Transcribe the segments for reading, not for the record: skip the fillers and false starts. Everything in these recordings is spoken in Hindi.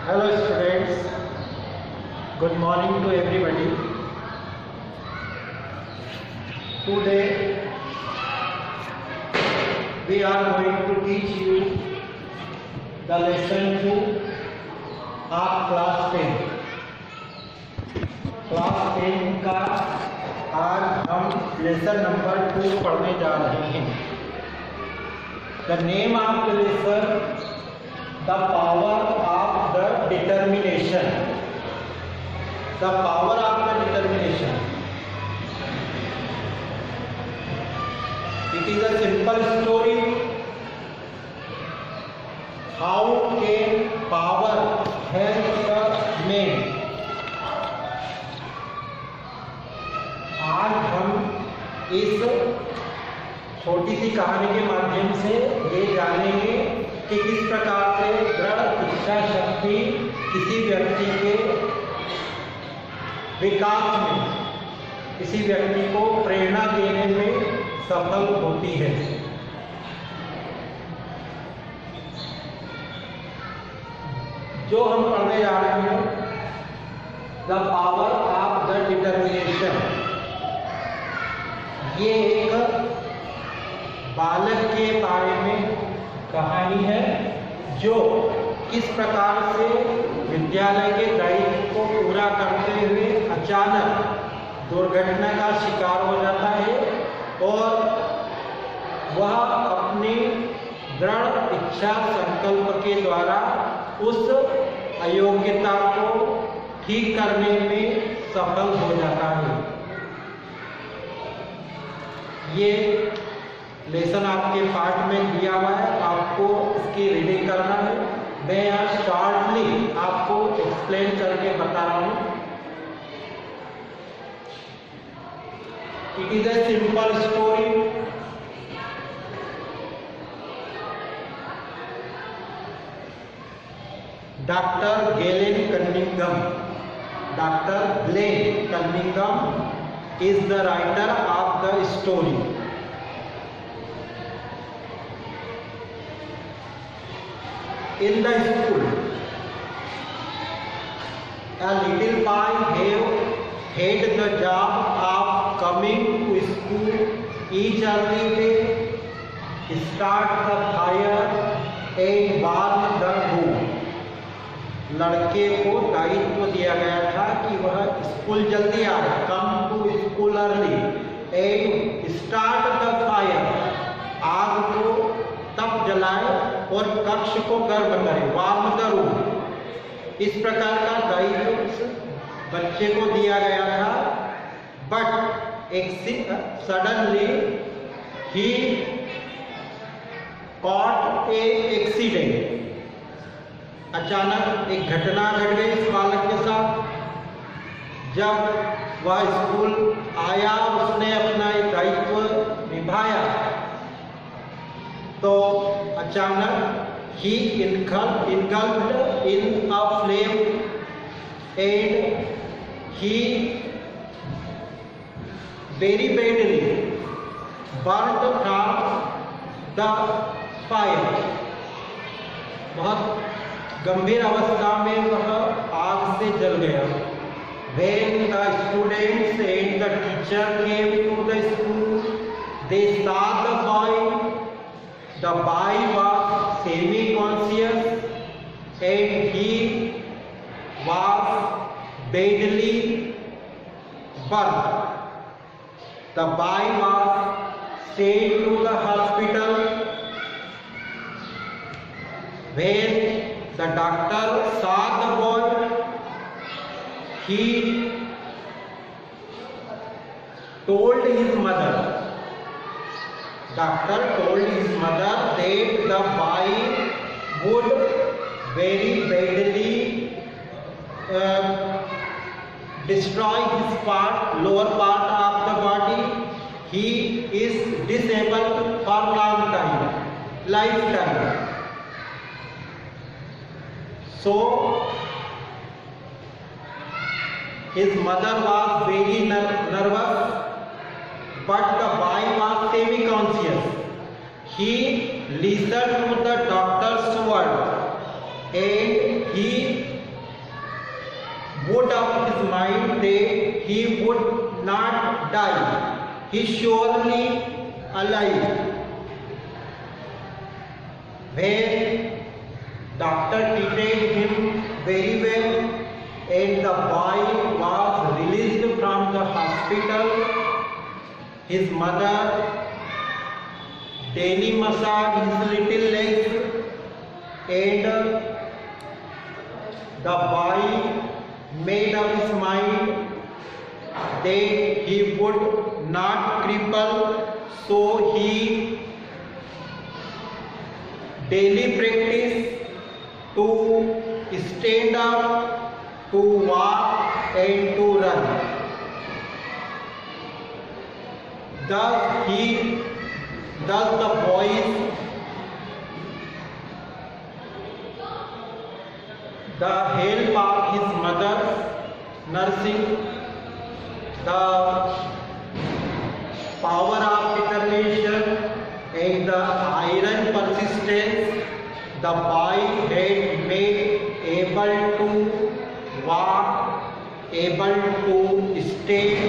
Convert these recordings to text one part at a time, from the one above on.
Hello students, good morning to everybody. Today we are going to teach you the lesson 2 of class 10. Class 10 का आज हम लेसन नंबर 2 पढ़ने जा रहे हैं. The name of the lesson, the power of the determination. The power of the determination. It is a simple story. How can power help the man? आज हम इस छोटी सी कहानी के माध्यम से ये जानेंगे कि किस प्रकार से दृढ़ इच्छा शक्ति किसी व्यक्ति के विकास में, किसी व्यक्ति को प्रेरणा देने में सफल होती है. जो हम पढ़ने जा रहे हैं, the power of the determination, ये एक बालक के बारे में कहानी है जो किस प्रकार से विद्यालय के दायित्व को पूरा करते हुए अचानक दुर्घटना का शिकार हो जाता है और वह अपनी दृढ़ इच्छा संकल्प के द्वारा उस अयोग्यता को ठीक करने में सफल हो जाता है. ये लेसन आपके पाठ में दिया हुआ है, आपको इसकी रीडिंग करना है. मैं यहाँ शॉर्टली आपको एक्सप्लेन करके बता रहा हूँ. It is a simple story. Doctor Glenn Cunningham, doctor Glenn Cunningham is the writer of the story. In the school, a little boy had the job of coming to school each early day, start the fire and warm the room. लड़के को दायित्व दिया गया था कि वह स्कूल जल्दी आए, come to school early and start the fire, आग को तब जलाए और कक्ष को गर्म करे, वार्म द रूम. इस प्रकार का दायित्व बच्चे को दिया गया था. But suddenly he caught a accident. अचानक एक घटना घट गई इस बालक के साथ. जब वह स्कूल आया, उसने अपना एक दायित्व निभाया, तो अचानक he engulfed in a flame and he very badly burned from the fire. बहुत गंभीर अवस्था में वह आग से जल गया. When the students and the teacher came to the school, they saw the boy. The boy was semi-conscious and he was badly burned. The boy was sent to the hospital. When the doctor saw the boy, he told his mother. Doctor told his mother that the boy would very badly destroy his lower part of the body. He is disabled for long time, lifetime. So his mother was very nervous, but the boy was semi-conscious. He listened to the doctor's word and he would up his mind that he would not die. He surely alive. When doctor treated him very well and the boy was released from the hospital, his mother daily massaged his little legs, and the boy made up his mind that he would not cripple, so he daily practice to stand up, to walk and to run. Thus the boys the help of his mother's nursing, the power of determination and the iron persistence, the boy had made able to walk, able to stand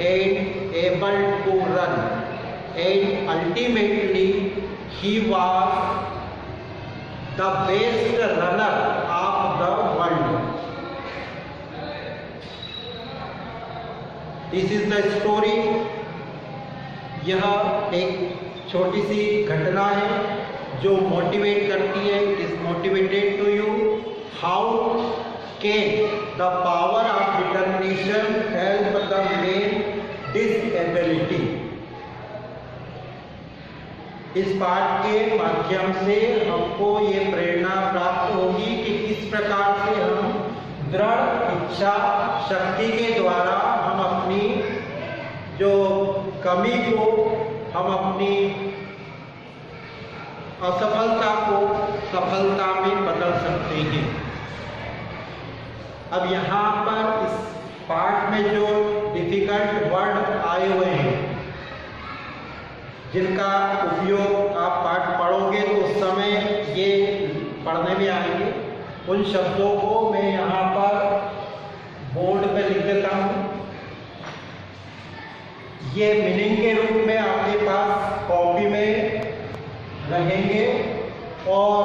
and able to run, and ultimately he was the best runner of the world. This is the story. यह एक छोटी सी घटना है जो मोटिवेट करती है. It is motivated to you. How can the power of determination help the man disability. इस पाठ के माध्यम से हमको ये प्रेरणा प्राप्त होगी कि किस प्रकार से हम दृढ़ इच्छा शक्ति के द्वारा हम अपनी जो कमी को, हम अपनी असफलता को सफलता में बदल सकते हैं. अब यहाँ पर इस पाठ में जो डिफिकल्ट वर्ड आए हुए हैं, जिनका उपयोग आप पाठ पढ़ोगे तो उस समय ये पढ़ने में आएंगे, उन शब्दों को मैं यहाँ पर बोर्ड पे लिख देता हूँ. ये मीनिंग के रूप में आपके पास कॉपी में रहेंगे और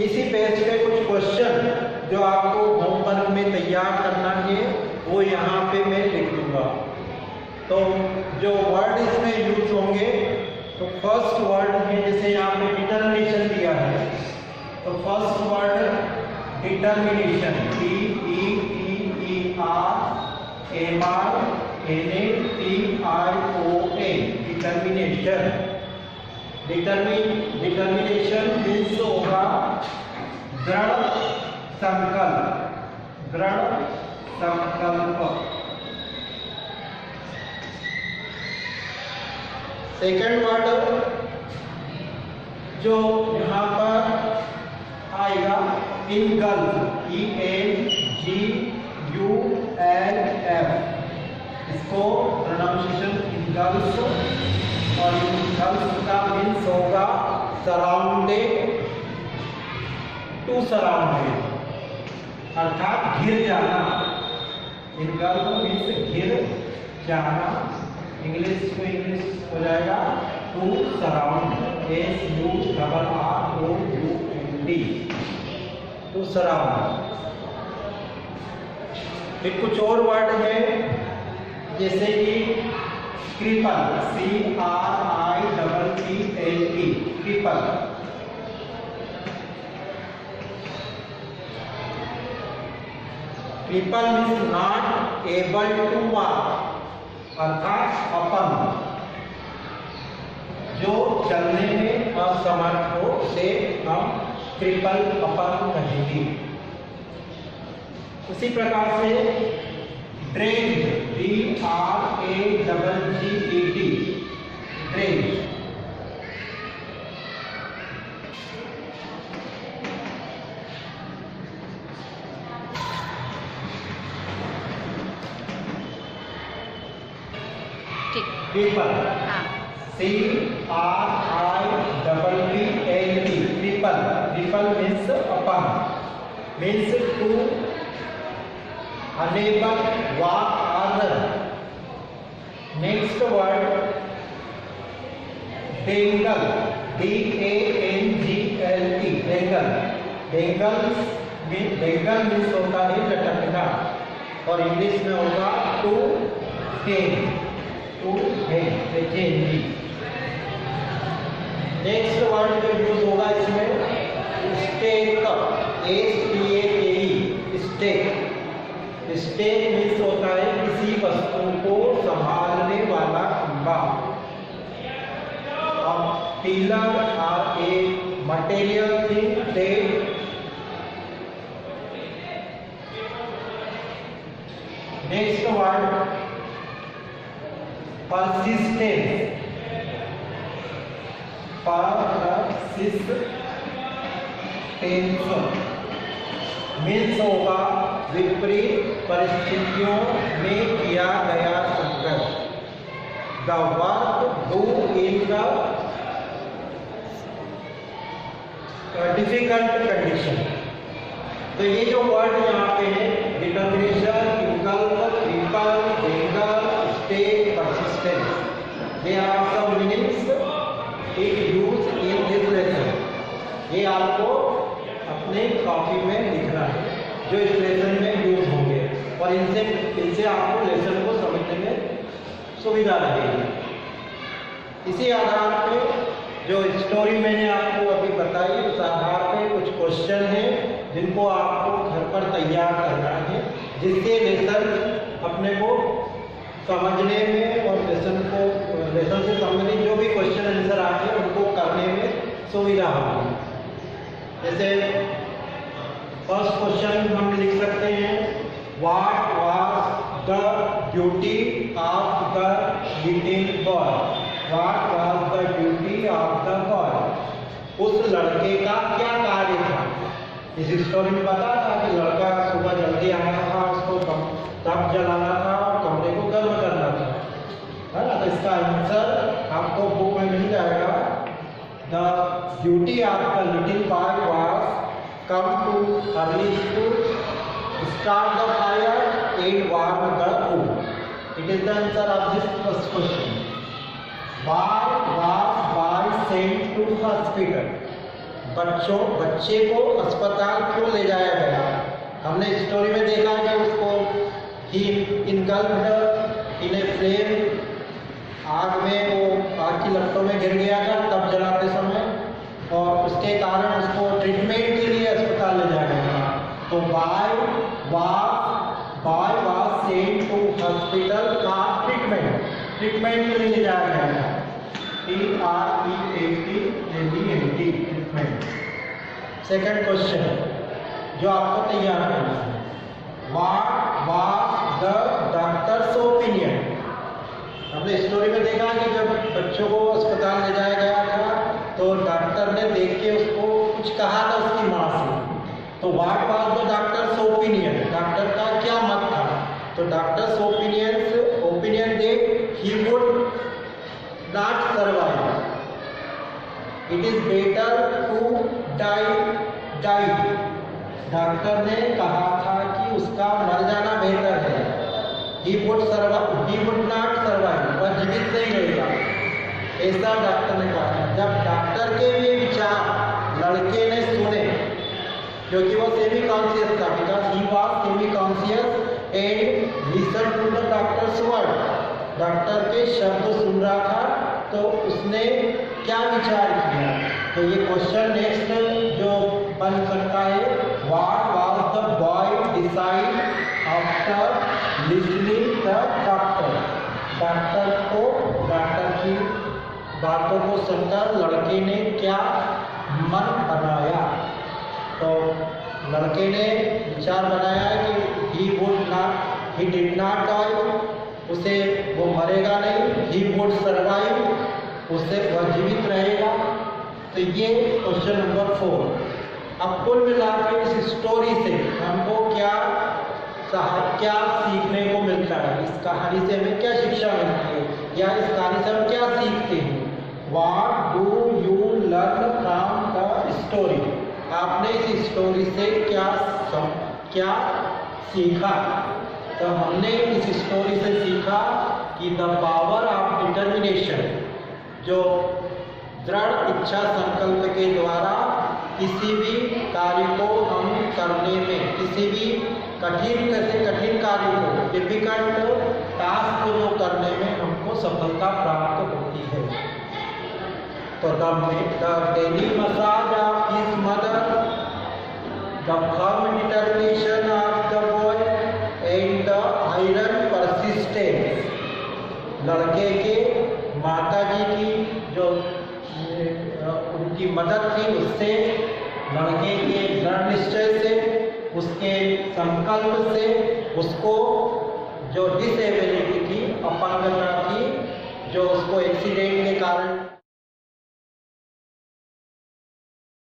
इसी पेज पे कुछ क्वेश्चन जो आपको होमवर्क में तैयार करना है वो यहाँ पे मैं लिख दूंगा. तो जो वर्ड इसमें यूज होंगे, तो फर्स्ट वर्ड है, जैसे यहाँ पे डिटर्मिनेशन दिया है, तो first word determination, determination. Determination means होगा दृढ़ संकल्प, दृढ़ संकल्प. सेकेंड वर्ड जो यहाँ पर आएगा इनगल्फ, ENGULF. इसको प्रोनाउंसिएशन इनगल्फ, और इनगल्फ का मीन्स होगा सराउंडेड, टू सराउंडेड, अर्थात घिर जाना. इनगल्फ मीन्स घिर जाना. इंग्लिश में इंग्लिश हो जाएगा to surround, SURROUND, to surround. फिर कुछ और वर्ड है जैसे कि cripple, CRIPPLE, cripple. Cripple means not able to walk, अर्थात अपंग, जो चलने में असमर्थ हो से हम क्रिपल, अपंग कहेंगे. उसी प्रकार से drained, DRAGGED, drained. Cripple, CRIPPLE, cripple. Cripple means अपंग. means to unable walk or run. Next word dangle, D-A-N-G-L-E, dangle. Dangle means होता है लटकना और इंग्लिश में होगा to hang. नेक्स्ट वर्ड जो यूज होगा इसमें stake, S-T-A-K-E, stake. Stake means होता है किसी वस्तु को संभालने वाला खंभा. Pillar are a material thing that next word persistence. Means होगा विपरीत परिस्थितियों में किया गया संघर्ष. The work do in the difficult condition. तो ये जो वर्ड यहाँ पे है डिटर्मिनेशन, विकल्प, triple, danger, stake, persistence, they are some meanings it use in this lesson. ये आपको अपने कॉपी में लिखना है जो इस लेसन में यूज होंगे और इनसे आपको लेसन को समझने में सुविधा रहेगी. इसी आधार पे जो स्टोरी मैंने आपको अभी बताई उस आधार पे कुछ क्वेश्चन हैं जिनको आपको घर पर तैयार करना है जिससे लेसन अपने को समझने में और लेसन से संबंधित जो भी क्वेश्चन आंसर आते हैं उनको करने में सुविधा होगी. जैसे फर्स्ट क्वेश्चन हम लिख सकते हैं what was the duty of the little boy. What was the duty of the boy. उस लड़के का क्या कार्य था. इस स्टोरी में बता था कि लड़का सुबह जल्दी आया था, उसको तप जलाना था और कमरे को गर्म करना था, है ना. तो इसका आंसर आपको बुक में मिल जाएगा. The duty of the little boy was come too early school, start the fire and warm the food. It is the answer of this first question. Why was boy sent to hospital? बच्चे को अस्पताल क्यों ले जाया गया. हमने स्टोरी में देखा कि उसको ही इनगल्फ्ड इन ए फ्लेम, आग में वो आग की लपटों में गिर गया था तब जलाते समय और उसके कारण उसको ट्रीटमेंट के लिए अस्पताल ले जाया गया. तो boy was sent to hospital का ट्रीटमेंट के लिए ले जाया गया था. TREATMENT, treatment. सेकंड क्वेश्चन जो आपको तैयार करना है what was the doctor's opinion. हमने स्टोरी में देखा कि जब बच्चों को अस्पताल ले जाया गया था तो डॉक्टर ने देख के उसको कुछ कहा था उसकी माँ से. तो what was the doctor's opinion, doctor का क्या मत था. तो doctor's opinion that he would not survive. It is better to die. Doctor ने कहा था कि उसका मर जाना बेहतर है. ही वुड नॉट सर्वाइव, वह जीवित नहीं रहेगा, ऐसा डॉक्टर ने कहा. जब डॉक्टर के भी विचार लड़के ने सुने क्योंकि वो सेमी कॉन्शियस था, because he was semi conscious and listen to the doctor's word. Doctor के शब्द सुन रहा था तो उसने क्या विचार किया. तो ये क्वेश्चन नेक्स्ट जो बन सकता है what was the boy decide after listening the doctor. Doctor की बातों को सुनकर लड़के ने क्या मन बनाया. तो लड़के ने विचार बनाया कि he did not die, उसे वो मरेगा नहीं. he would survive, उससे वह जीवित रहेगा. तो ये क्वेश्चन नंबर 4. अब कुल मिलाकर इस स्टोरी से हमको क्या सीखने को मिलता है, इस कहानी से हमें क्या शिक्षा मिलती है या इस कहानी से हम क्या सीखते हैं. What do you learn from the story? आपने इस स्टोरी से क्या सीखा? तो हमने इस स्टोरी से सीखा कि द पावर ऑफ डिटर्मिनेशन, जो दृढ़ इच्छा संकल्प के द्वारा किसी भी कार्य को हम करने में, किसी भी कठिन से कठिन कार्य को, डिफिकल्ट टास्क को करने में हमको सफलता प्राप्त होती है। तो the daily massage of his mother, the firm determination of the boy and the iron persistence, लड़के के माता जी की जो उनकी मदद थी, उससे, लड़के के दृढ़ निश्चय से, उसके संकल्प से, उसको जो डिसेबिलिटी थी, अपंगता थी, जो उसको एक्सीडेंट के कारण